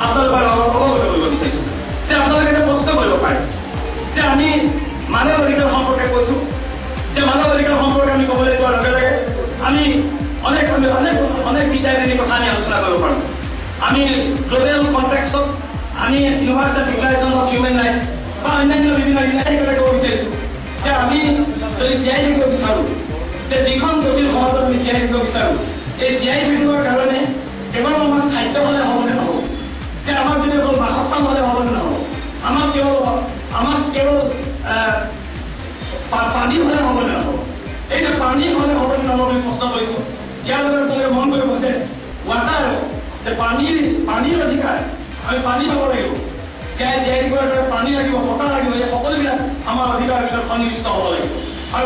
আপোনালোকৰ অৱগত কৰিব বিচাৰিছো যে আপোনালোকে এটা প্ৰশ্ন কৰিব পাৰে যে আমি মানৱ অধিকাৰ সম্পৰ্কে কৈছো যে মানৱ অধিকাৰ সম্পৰ্কে আমি ক'বলৈ যোৱাৰ লগে লগে আমি অনেক বিদায়ী কথা আমি আলোচনা কৰিব পাৰোঁ আমি গ্লোবেল কনটেক্সটত আমি universal declaration of human right বা অন্যান্য বিভিন্ন ইউনাইটেড ক'ব বিচাৰিছোঁ যে আমি যদি জীয়াই থাকিব বিচাৰোঁ যে যিখন জটিল সমাজত আমি জীয়াই থাকিব বিচাৰোঁ এই জীয়াই থাকিবৰ কাৰণে কেৱল আমাৰ খাদ্য হ'লে হ'বনে নহ'ব যে আমাৰ যদি অকল বাসস্থান হ'লে হ'বনে নহ'ব আমাক কেৱল পানী হ'লে হ'বনে নহ'ব এই যে পানী হ'লে হ'বনে নহ'ব আমি প্ৰশ্ন কৰিছোঁ ইয়াৰ লগত আপোনালোকে মন কৰিব যে ৱাটাৰ যে পানীৰ অধিকাৰ আমি পানী পাব লাগিব জীয়াই থাকিবৰ কাৰণে পানী লাগিব বতাহ লাগিব এই সকলোবিলাক আমাৰ অধিকাৰবিলাক সন্নিৱিষ্ট হ'ব লাগিব আৰু